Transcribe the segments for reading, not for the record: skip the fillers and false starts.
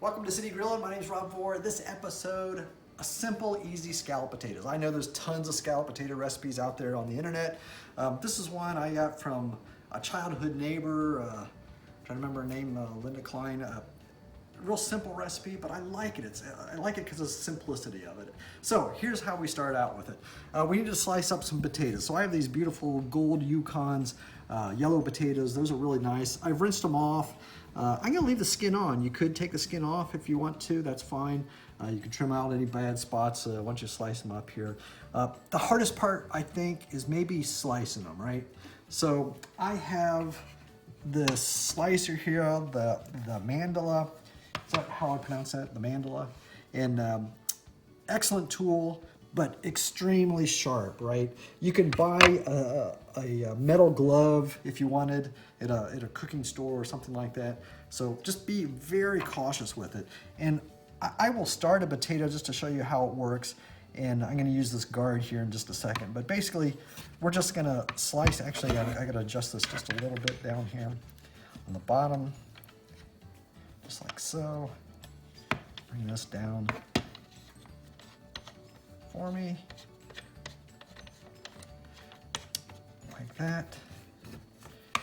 Welcome to City Grillin'. My name is Rob Vore. This episode, a simple, easy scalloped potatoes. I know there's tons of scalloped potato recipes out there on the internet. This is one I got from a childhood neighbor. Trying to remember her name, Linda Klein. Real simple recipe, but I like it. I like it because of the simplicity of it. So here's how we start out with it. We need to slice up some potatoes. So I have these beautiful gold Yukons, yellow potatoes. Those are really nice. I've rinsed them off. I'm gonna leave the skin on. You could take the skin off if you want to, that's fine. You can trim out any bad spots once you slice them up here. The hardest part, I think, is maybe slicing them, right? So I have the slicer here, the mandolin. Is that how I pronounce that? The mandolin. And excellent tool, but extremely sharp, right? You can buy a metal glove if you wanted at a cooking store or something like that. So just be very cautious with it. And I will start a potato just to show you how it works. And I'm gonna use this guard here in just a second. But basically, we're just gonna slice. Actually, I gotta adjust this just a little bit down here on the bottom. Just like so. Bring this down for me. Like that.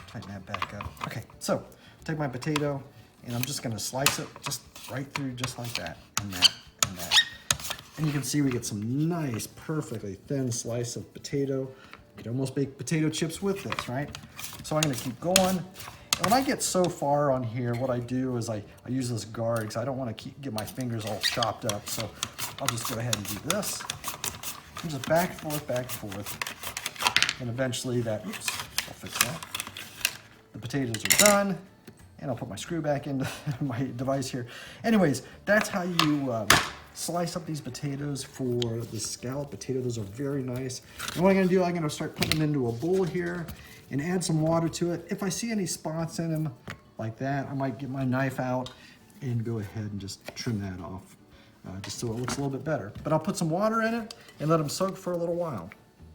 Tighten that back up. Okay, so take my potato and I'm just gonna slice it just right through just like that and that and that. And you can see we get some nice, perfectly thin slice of potato. You could almost make potato chips with this, right? So I'm gonna keep going. When I get so far on here, what I do is I use this guard because I don't want to get my fingers all chopped up. So I'll just go ahead and do this. And just back and forth. And eventually that, oops, I'll fix that. The potatoes are done. And I'll put my screw back into my device here. Anyways, that's how you slice up these potatoes for the scalloped potato. Those are very nice. And what I'm gonna do, I'm gonna start putting them into a bowl here and add some water to it. If I see any spots in them like that, I might get my knife out and go ahead and just trim that off, just so it looks a little bit better. But I'll put some water in it and let them soak for a little while.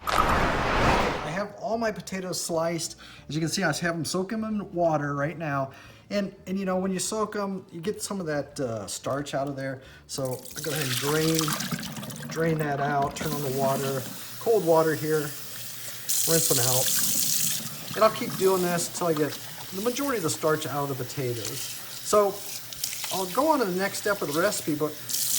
I have all my potatoes sliced. As you can see, I have them soaking in water right now. And you know, when you soak them, you get some of that starch out of there. So I go ahead and drain that out, turn on the water, cold water here, rinse them out. And I'll keep doing this until I get the majority of the starch out of the potatoes. So I'll go on to the next step of the recipe, but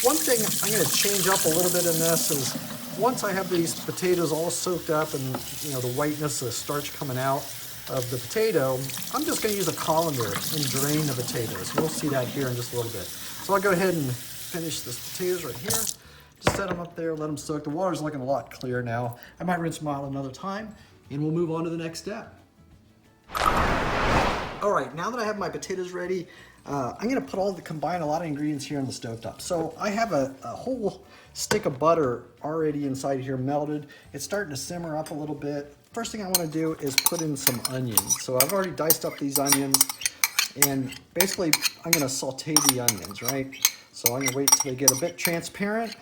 one thing I'm gonna change up a little bit in this is once I have these potatoes all soaked up and you know the whiteness, the starch coming out of the potato, I'm just gonna use a colander and drain the potatoes. We'll see that here in just a little bit. So I'll go ahead and finish this potatoes right here. Just set them up there, let them soak. The water's looking a lot clearer now. I might rinse them out another time and we'll move on to the next step. All right, now that I have my potatoes ready, I'm gonna combine a lot of ingredients here on the stovetop. So I have a whole stick of butter already inside here melted. It's starting to simmer up a little bit. First thing I wanna do is put in some onions. So I've already diced up these onions and basically I'm gonna saute the onions, right? So I'm gonna wait till they get a bit transparent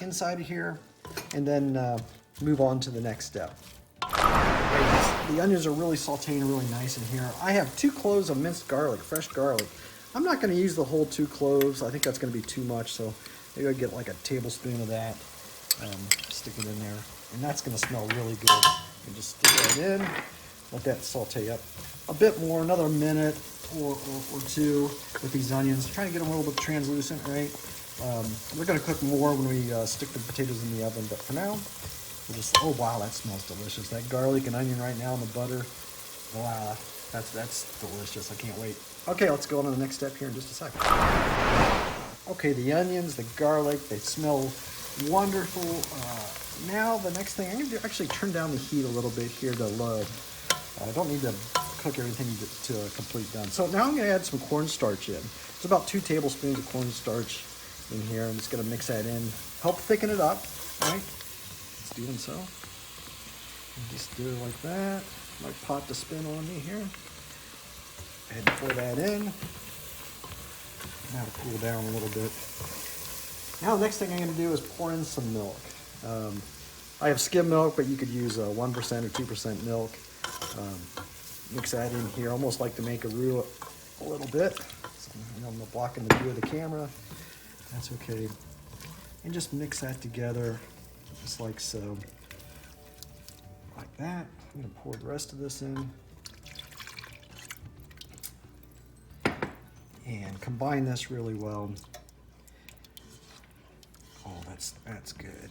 inside of here and then move on to the next step. The onions are really sauteing really nice in here. I have 2 cloves of minced garlic, fresh garlic. I'm not gonna use the whole 2 cloves. I think that's gonna be too much, so maybe I'll get like a tablespoon of that, stick it in there. And that's gonna smell really good. And just stick that in, let that saute up a bit more, another minute or 2 with these onions. Trying to get them a little bit translucent, right? We're gonna cook more when we stick the potatoes in the oven, but for now, we'll just, oh wow, that smells delicious. That garlic and onion right now and the butter, wow, that's delicious. I can't wait. Okay, let's go on to the next step here in just a second. Okay, the onions, the garlic, they smell wonderful. Now the next thing I'm gonna do, actually turn down the heat a little bit here to low. I don't need to cook everything to a complete done. So now I'm gonna add some cornstarch in. It's about 2 tablespoons of cornstarch in here. I'm just gonna mix that in, help thicken it up, right? Doing so. And just do it like that. My pot to spin on me here. Go ahead and pour that in. Now to cool down a little bit. Now the next thing I'm going to do is pour in some milk. I have skim milk, but you could use 1% or 2% milk. Mix that in here, almost like to make a roux a little bit. So You know, I'm blocking the view of the camera. That's okay. And just mix that together, just like so. Like that. I'm gonna pour the rest of this in. And combine this really well. Oh, that's good.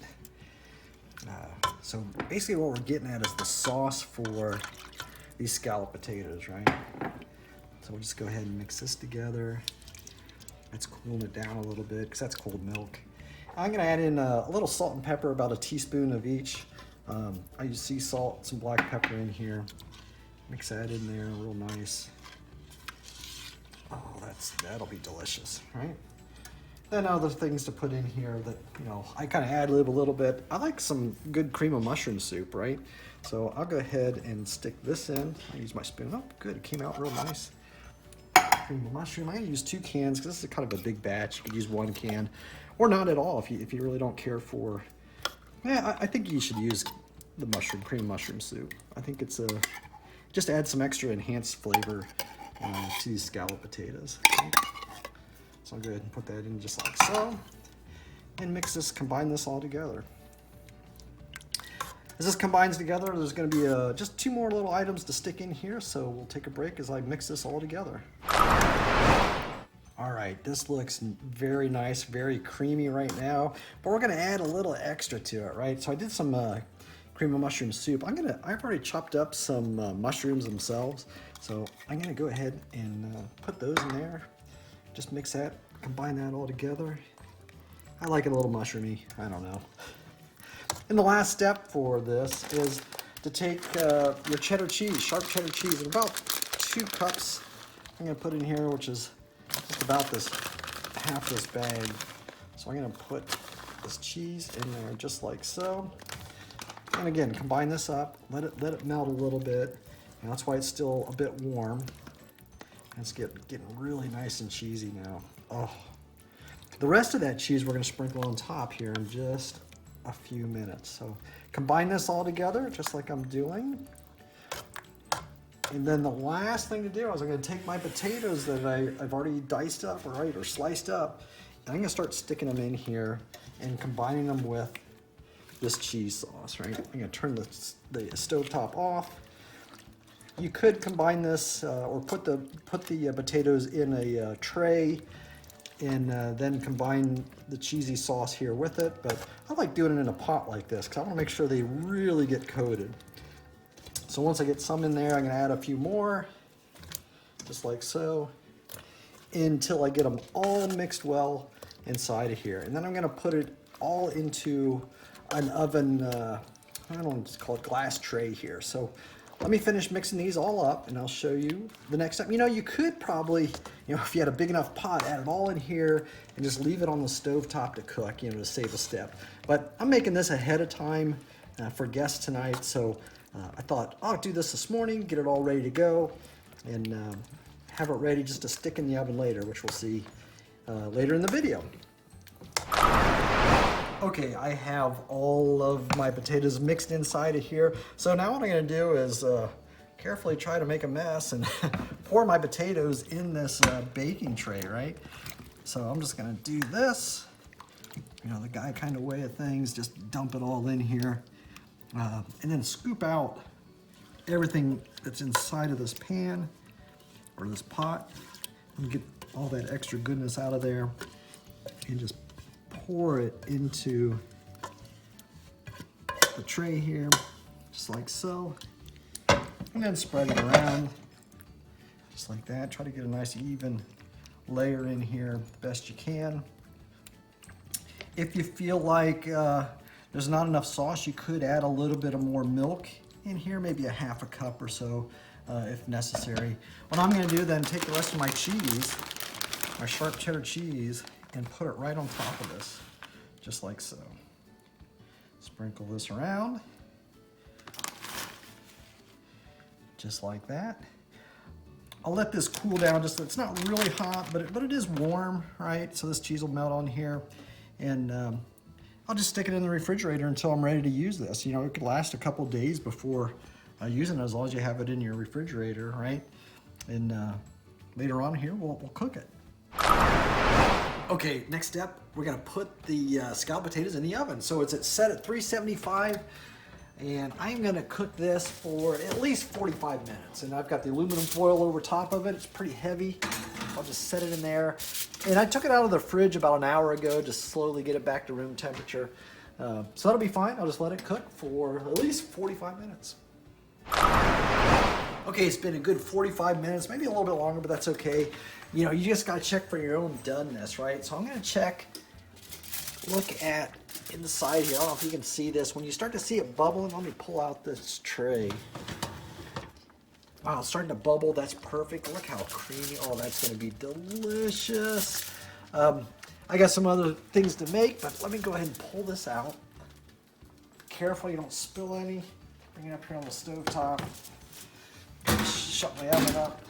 So basically what we're getting at is the sauce for these scalloped potatoes, right? So we'll just go ahead and mix this together. Let's cool it down a little bit because that's cold milk. I'm gonna add in a little salt and pepper, about a teaspoon of each. I use sea salt, some black pepper in here. Mix that in there real nice. Oh, that'll be delicious, right? Then other things to put in here that, you know, I kind of ad-lib a little bit. I like some good cream of mushroom soup, right? So I'll go ahead and stick this in. I use my spoon. Oh, good, it came out real nice. Cream of mushroom. I use 2 cans because this is kind of a big batch. You could use 1 can, or not at all if you really don't care for. Yeah, I think you should use the cream of mushroom soup. I think it's just add some extra enhanced flavor to these scalloped potatoes. Right? So I'll go ahead and put that in just like so, and mix this, combine this all together. As this combines together, there's going to be just 2 more little items to stick in here, so we'll take a break as I mix this all together. All right, this looks very nice, very creamy right now, but we're going to add a little extra to it, right? So I did some cream of mushroom soup. I've already chopped up some mushrooms themselves, so I'm going to go ahead and put those in there. Just mix that, combine that all together. I like it a little mushroomy, I don't know. And the last step for this is to take your cheddar cheese, sharp cheddar cheese, and about 2 cups I'm gonna put in here, which is just about half this bag. So I'm gonna put this cheese in there just like so. And again, combine this up, let it melt a little bit. And that's why it's still a bit warm. It's getting really nice and cheesy now. Oh, the rest of that cheese we're gonna sprinkle on top here in just a few minutes. So combine this all together just like I'm doing. And then the last thing to do is I'm gonna take my potatoes that I've already diced up, right, or sliced up, and I'm gonna start sticking them in here and combining them with this cheese sauce, right? I'm gonna turn the stovetop off. You could combine this or put the potatoes in a tray and then combine the cheesy sauce here with it, but I like doing it in a pot like this because I want to make sure they really get coated. So once I get some in there, I'm going to add a few more, just like so, until I get them all mixed well inside of here. And then I'm going to put it all into an oven, I don't know what it's called, glass tray here. So let me finish mixing these all up and I'll show you the next step. You know, you could probably, you know, if you had a big enough pot, add it all in here and just leave it on the stove top to cook, you know, to save a step. But I'm making this ahead of time for guests tonight. So I thought I'll do this morning, get it all ready to go, and have it ready just to stick in the oven later, which we'll see later in the video. Okay, I have all of my potatoes mixed inside of here. So now what I'm gonna do is carefully try to make a mess and pour my potatoes in this baking tray, right? So I'm just gonna do this, you know, the guy kind of way of things, just dump it all in here. And then scoop out everything that's inside of this pan or this pot and get all that extra goodness out of there and just pour it into the tray here, just like so. And then spread it around, just like that. Try to get a nice even layer in here the best you can. If you feel like there's not enough sauce, you could add a little bit of more milk in here, maybe a half a cup or so if necessary. What I'm gonna do then, take the rest of my cheese, my sharp cheddar cheese, and put it right on top of this, just like so. Sprinkle this around, just like that. I'll let this cool down, just it's not really hot, but it is warm, right? So this cheese will melt on here, and I'll just stick it in the refrigerator until I'm ready to use this. You know, it could last a couple days before using it, as long as you have it in your refrigerator, right? And later on here, we'll cook it. Okay, next step, we're gonna put the scalloped potatoes in the oven. So it's set at 375, and I'm gonna cook this for at least 45 minutes. And I've got the aluminum foil over top of it. It's pretty heavy. I'll just set it in there. And I took it out of the fridge about an hour ago, just slowly get it back to room temperature. So that'll be fine. I'll just let it cook for at least 45 minutes. Okay, it's been a good 45 minutes, maybe a little bit longer, but that's okay. You know, you just gotta check for your own doneness, right? So I'm gonna look at inside here. I don't know if you can see this. When you start to see it bubbling, let me pull out this tray. Wow, it's starting to bubble. That's perfect. Look how creamy. Oh, that's gonna be delicious. I got some other things to make, but let me go ahead and pull this out. Careful you don't spill any. Bring it up here on the stovetop. Shut my oven up.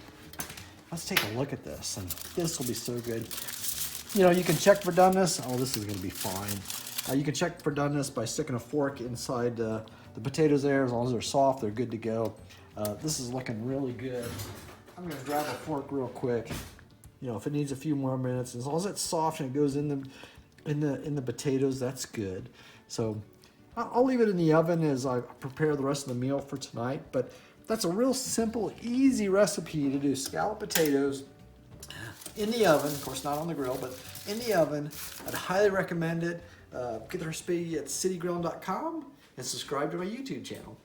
Let's take a look at this, and this will be so good. You know, you can check for doneness. Oh, this is gonna be fine. You can check for doneness by sticking a fork inside the potatoes there. As long as they're soft, they're good to go. This is looking really good. I'm gonna grab a fork real quick. You know, if it needs a few more minutes, as long as it's soft and it goes in the potatoes, that's good. So I'll leave it in the oven as I prepare the rest of the meal for tonight. But that's a real simple, easy recipe to do scalloped potatoes in the oven. Of course, not on the grill, but in the oven. I'd highly recommend it. Get the recipe at citygrill.com and subscribe to my YouTube channel.